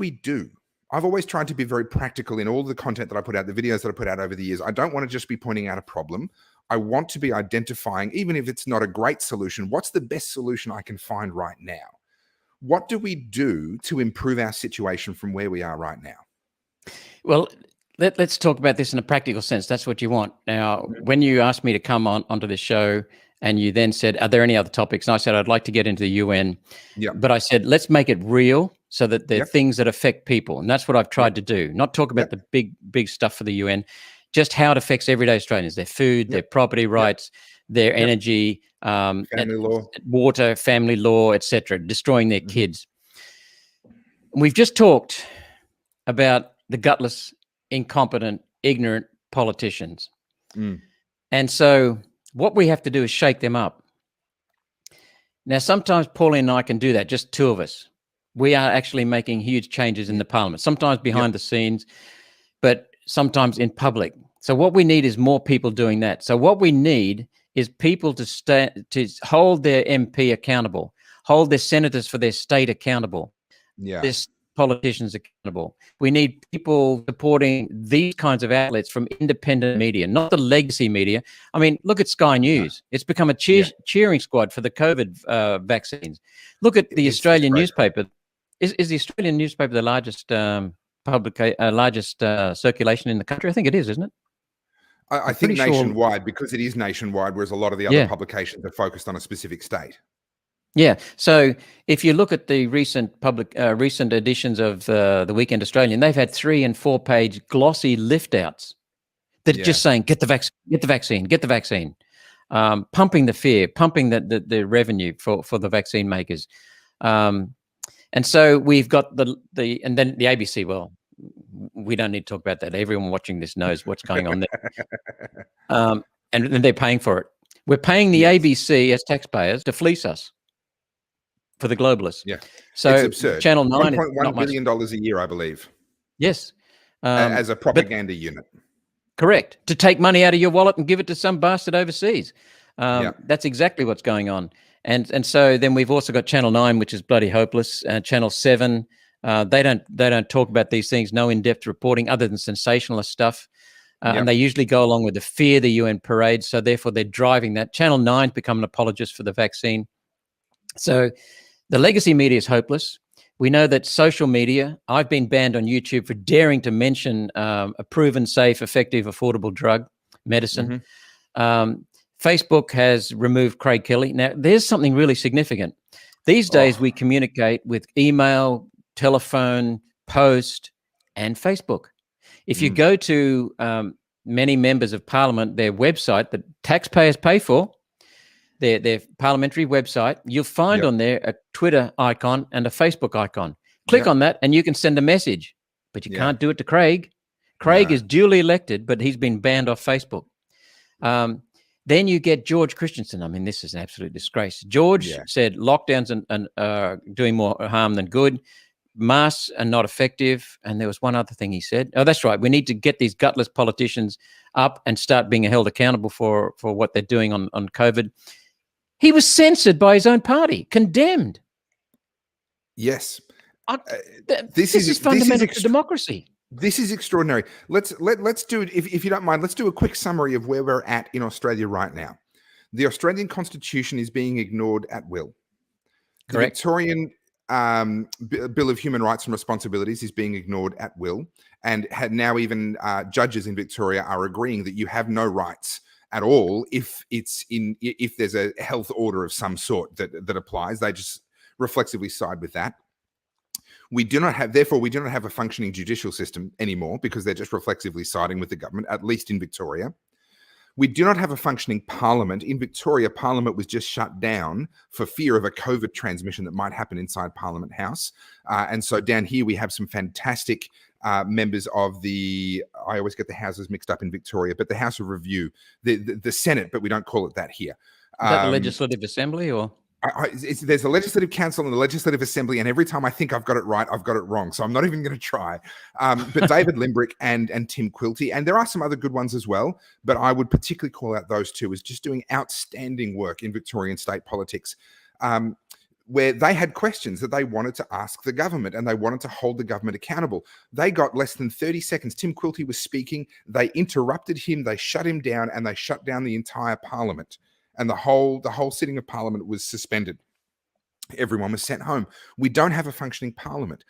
we do? I've always tried to be very practical in all the content that I put out, the videos that I put out over the years. I don't want to just be pointing out a problem. I want to be identifying, even if it's not a great solution, what's the best solution I can find right now? What do we do to improve our situation from where we are right now? Well, let's talk about this in a practical sense. That's what you want. Now, when you asked me to come onto the show and you then said, are there any other topics? And I said, I'd like to get into the UN. Yeah. But I said, let's make it real so that they're things that affect people. And that's what I've tried to do. Not talk about the big stuff for the UN, just how it affects everyday Australians, their food, their property rights, their energy, family law, water, family law, etc., destroying their kids. We've just talked about the gutless, incompetent, ignorant politicians. And so what we have to do is shake them up. Now, sometimes Pauline and I can do that, just two of us. We are actually making huge changes in the parliament, sometimes behind the scenes, but sometimes in public. So what we need is more people doing that. So what we need is people to hold their MP accountable, hold their senators for their state accountable, their politicians accountable. We need people supporting these kinds of outlets from independent media, not the legacy media. I mean, look at Sky News. It's become a cheering squad for the COVID vaccines. Look at the Australian newspaper. Is the Australian newspaper the largest circulation in the country? I think it is, isn't it? I think nationwide, because it is nationwide, whereas a lot of the other publications are focused on a specific state. Yeah. So if you look at the recent recent editions of the Weekend Australian, they've had 3- and 4-page glossy lift outs that are just saying, get the vaccine, get the vaccine, get the vaccine, pumping the fear, pumping the revenue for the vaccine makers. And so we've got and then the ABC, well, we don't need to talk about that. Everyone watching this knows what's going on there. And they're paying for it. We're paying the ABC as taxpayers to fleece us for the globalists. Yeah. So it's absurd. Channel 9 $1.1 billion a year, I believe. Yes. As a propaganda unit. Correct. To take money out of your wallet and give it to some bastard overseas. That's exactly what's going on. And so then we've also got Channel 9, which is bloody hopeless. Channel 7, they don't talk about these things, no in-depth reporting other than sensationalist stuff. And they usually go along with the fear the UN parades. So therefore they're driving that. Channel 9's become an apologist for the vaccine. So the legacy media is hopeless. We know that social media, I've been banned on YouTube for daring to mention a proven, safe, effective, affordable drug, medicine. Facebook has removed Craig Kelly. Now, there's something really significant. These days, we communicate with email, telephone, post, and Facebook. If you go to many members of parliament, their website that taxpayers pay for, their parliamentary website, you'll find on there a Twitter icon and a Facebook icon. Click on that and you can send a message, but you can't do it to Craig. Craig is duly elected, but he's been banned off Facebook. Then you get George Christensen. I mean, this is an absolute disgrace. George said lockdowns and doing more harm than good. Masks are not effective. And there was one other thing he said. Oh, that's right. We need to get these gutless politicians up and start being held accountable for what they're doing on COVID. He was censored by his own party, condemned. Yes. This is fundamental to democracy. This is extraordinary. Let's do it, if you don't mind, let's do a quick summary of where we're at in Australia right now. The Australian Constitution is being ignored at will. Correct. The Victorian Bill of Human Rights and Responsibilities is being ignored at will. And now even judges in Victoria are agreeing that you have no rights at all if there's a health order of some sort that applies. They just reflexively side with that. We do not have a functioning judicial system anymore because they're just reflexively siding with the government, at least in Victoria. We do not have a functioning parliament. In Victoria, Parliament was just shut down for fear of a COVID transmission that might happen inside Parliament House. And so down here, we have some fantastic members of I always get the houses mixed up in Victoria, but the House of Review, the Senate, but we don't call it that here. Is that the Legislative Assembly or? There's a Legislative Council and the Legislative Assembly, and every time I think I've got it right, I've got it wrong. So I'm not even going to try. But David Limbrick and Tim Quilty, and there are some other good ones as well, but I would particularly call out those two as just doing outstanding work in Victorian state politics. where they had questions that they wanted to ask the government and they wanted to hold the government accountable. They got less than 30 seconds. Tim Quilty was speaking. They interrupted him. They shut him down, and they shut down the entire parliament. And the whole sitting of parliament was suspended. Everyone was sent home. We don't have a functioning parliament.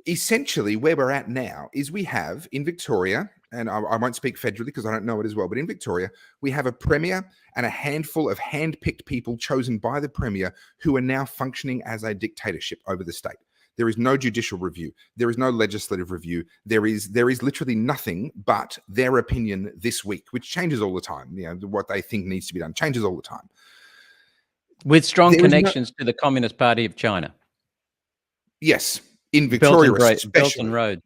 Essentially, where we're at now is we have in Victoria, and I won't speak federally because I don't know it as well, but in Victoria, we have a premier and a handful of hand-picked people chosen by the premier who are now functioning as a dictatorship over the state. There is no judicial review. There is no legislative review. There is literally nothing but their opinion this week, which changes all the time. You know, what they think needs to be done changes all the time. With strong connections to the Communist Party of China. Yes. In Victoria, especially. Belt and Road.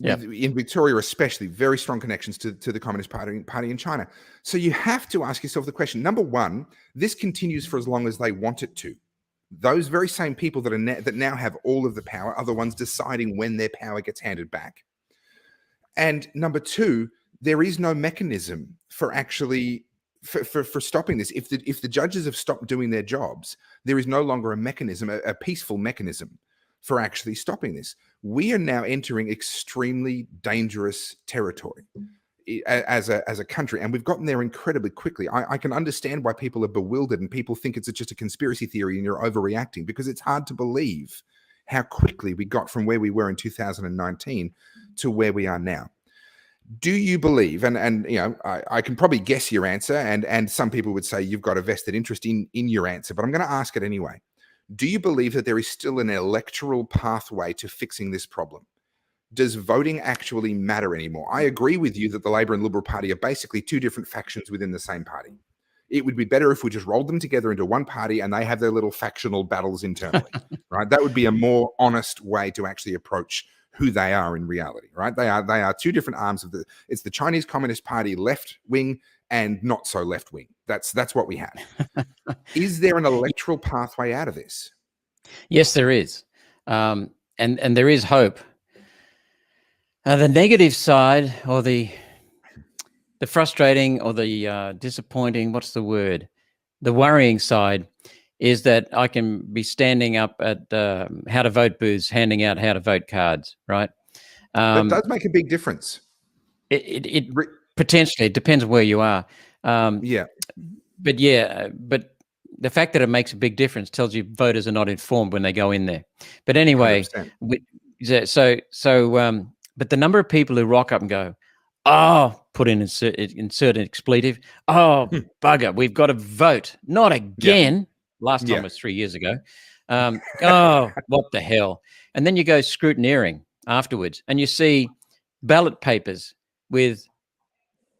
Yeah. In Victoria, especially, very strong connections to the Communist Party in China. So you have to ask yourself the question. Number one, this continues for as long as they want it to. Those very same people that now have all of the power are the ones deciding when their power gets handed back. And number two, there is no mechanism for actually for stopping this. If the judges have stopped doing their jobs, there is no longer a mechanism, a peaceful mechanism for actually stopping this. We are now entering extremely dangerous territory as a country, and we've gotten there incredibly quickly. I can understand why people are bewildered and people think it's just a conspiracy theory and you're overreacting, because it's hard to believe how quickly we got from where we were in 2019 to where we are now. Do you believe, and you know, I can probably guess your answer, and some people would say you've got a vested interest in your answer, but I'm going to ask it anyway. Do you believe that there is still an electoral pathway to fixing this problem? Does voting actually matter anymore? I agree with you that the Labor and Liberal Party are basically two different factions within the same party. It would be better if we just rolled them together into one party and they have their little factional battles internally, right? That would be a more honest way to actually approach who they are in reality, right? They are two different arms of it's the Chinese Communist Party left wing and not so left wing. That's what we have. Is there an electoral pathway out of this? Yes, there is. And there is hope. The negative side, or the frustrating, or the disappointing, what's the word? The worrying side is that I can be standing up at how to vote booths, handing out how to vote cards, right? That does make a big difference. It potentially, it depends on where you are. But the fact that it makes a big difference tells you voters are not informed when they go in there. But anyway, but the number of people who rock up and go, oh, put in insert an expletive. Oh, bugger, we've got to vote. Not again. Yeah. Last time was 3 years ago. Oh, what the hell? And then you go scrutineering afterwards and you see ballot papers with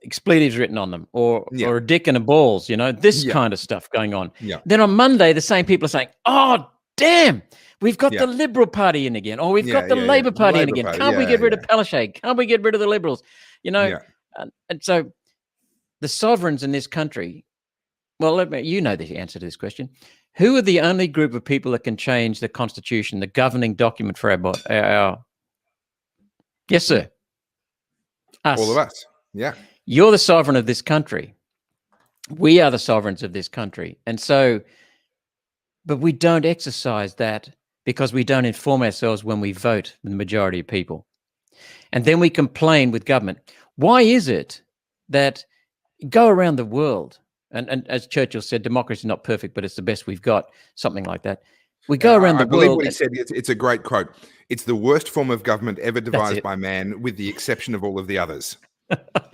expletives written on them, or a dick and a balls, you know, this kind of stuff going on. Then on Monday, the same people are saying, oh, damn, we've got the Liberal Party in again, or we've got the Labor Party in again. Can't we get rid of Palaszczuk? Can't we get rid of the Liberals? You know, and so the sovereigns in this country, well, you know the answer to this question. Who are the only group of people that can change the Constitution, the governing document for our yes, sir. Us. All of us. Yeah. You're the sovereign of this country. We are the sovereigns of this country. And so, but we don't exercise that because we don't inform ourselves when we vote with the majority of people. And then we complain with government. Why is it that go around the world, and as Churchill said, democracy is not perfect, but it's the best we've got, something like that. We go around the world. I believe what he said, it's a great quote. It's the worst form of government ever devised by man, with the exception of all of the others.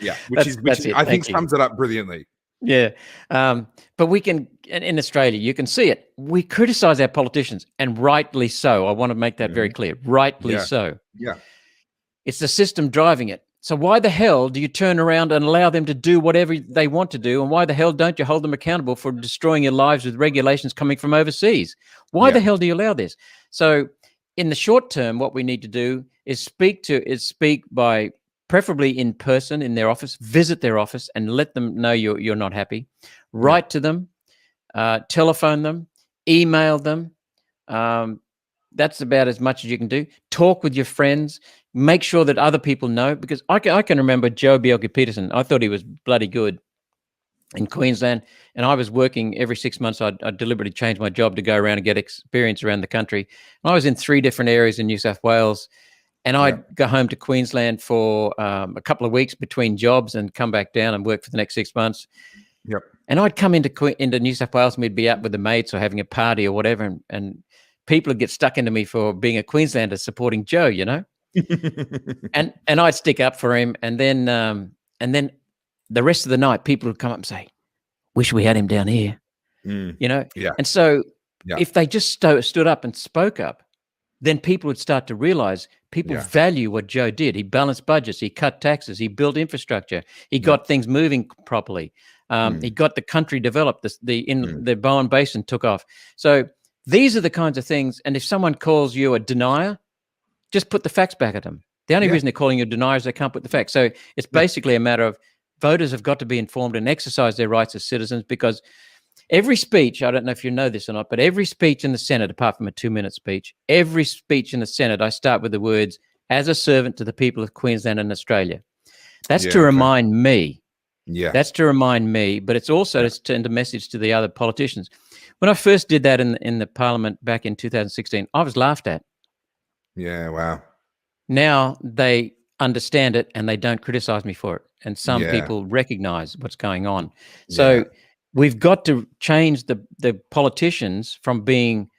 Yeah, which I think sums it up brilliantly. Yeah. But we can, in Australia, you can see it. We criticize our politicians, and rightly so. I want to make that very clear. Rightly so. Yeah. It's the system driving it. So why the hell do you turn around and allow them to do whatever they want to do? And why the hell don't you hold them accountable for destroying your lives with regulations coming from overseas? Why the hell do you allow this? So in the short term, what we need to do is speak by preferably in person in their office, visit their office and let them know you're not happy. Write to them, telephone them, email them. That's about as much as you can do. Talk with your friends. Make sure that other people know, because I can remember Joe Bjelke-Petersen. I thought he was bloody good. in Queensland, and I was working every 6 months. I'd deliberately change my job to go around and get experience around the country. And I was in 3 different areas in New South Wales, and I'd go home to Queensland for a couple of weeks between jobs and come back down and work for the next 6 months. Yep. And I'd come into New South Wales, and we'd be out with the mates or having a party or whatever, and people would get stuck into me for being a Queenslander supporting Joe, you know. and I'd stick up for him, and then the rest of the night, people would come up and say, "Wish we had him down here," you know. Yeah. And so, if they just stood up and spoke up, then people would start to realize people value what Joe did. He balanced budgets, he cut taxes, he built infrastructure, he got things moving properly. He got the country developed. The Bowen Basin took off. So these are the kinds of things. And if someone calls you a denier, just put the facts back at them. The only reason they're calling you a denier is they can't put the facts. So it's basically a matter of voters have got to be informed and exercise their rights as citizens, because every speech, I don't know if you know this or not, but every speech in the Senate, apart from a 2-minute speech, every speech in the Senate, I start with the words, "as a servant to the people of Queensland and Australia." That's to remind me. That's to remind me, but it's also to send a message to the other politicians. When I first did that in the Parliament back in 2016, I was laughed at. Yeah, wow. Now they understand it and they don't criticize me for it. And some people recognize what's going on. So we've got to change the politicians from being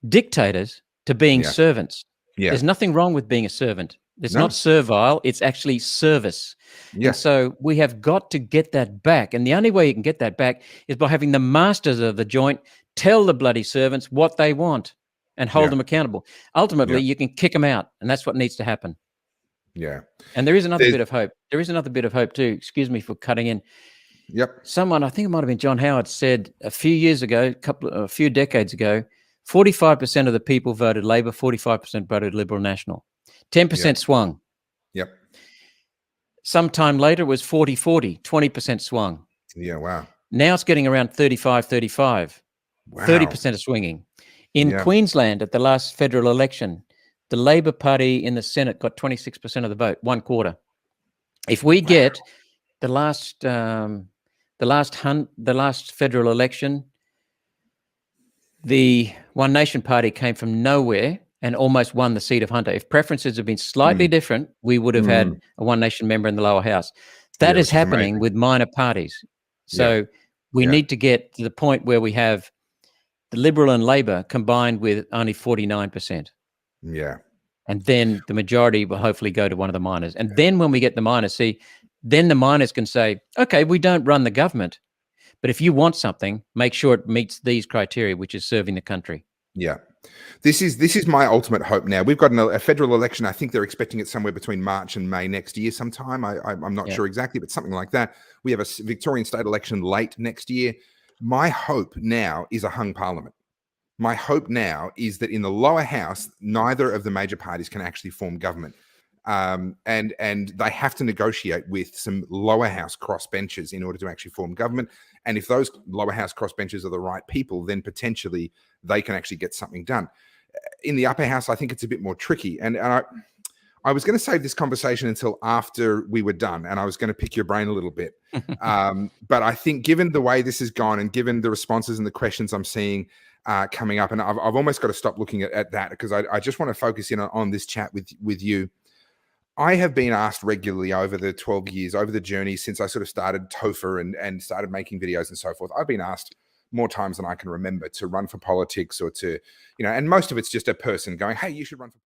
dictators to being servants. There's nothing wrong with being a servant. It's not servile. It's actually service. And so we have got to get that back. And the only way you can get that back is by having the masters of the joint tell the bloody servants what they want and hold them accountable. Ultimately, you can kick them out. And that's what needs to happen. Yeah. And there is another bit of hope. There is another bit of hope too. Excuse me for cutting in. Someone, I think it might have been John Howard, said a few years ago, a few decades ago, 45% of the people voted Labor, 45% voted Liberal National. 10% swung. Sometime later, it was 40-40, 20% swung. Yeah, wow. Now it's getting around 35-35. Wow. 30% of swinging. In Queensland, at the last federal election, the Labor Party in the Senate got 26% of the vote, 1/4. If we get the last federal election, the One Nation Party came from nowhere and almost won the seat of Hunter. If preferences had been slightly different, we would have had a One Nation member in the lower house. That is happening with minor parties. So we need to get to the point where we have the Liberal and Labor combined with only 49%. And then the majority will hopefully go to one of the minors. And then when we get the minors, then the minors can say, okay, we don't run the government, but if you want something, make sure it meets these criteria, which is serving the country. This is my ultimate hope now. We've got a federal election. I think they're expecting it somewhere between March and May next year sometime. I'm not sure exactly, but something like that. We have a Victorian state election late next year. My hope now is a hung parliament. My hope now is that in the lower house, neither of the major parties can actually form government. And they have to negotiate with some lower house crossbenchers in order to actually form government. And if those lower house crossbenchers are the right people, then potentially they can actually get something done. In the upper house, I think it's a bit more tricky. And I was going to save this conversation until after we were done, and I was going to pick your brain a little bit. But I think given the way this has gone and given the responses and the questions I'm seeing coming up, and I've almost got to stop looking at that because I just want to focus in on this chat with you. I have been asked regularly over the 12 years, over the journey since I sort of started Topher and started making videos and so forth. I've been asked more times than I can remember to run for politics or to, and most of it's just a person going, hey, you should run for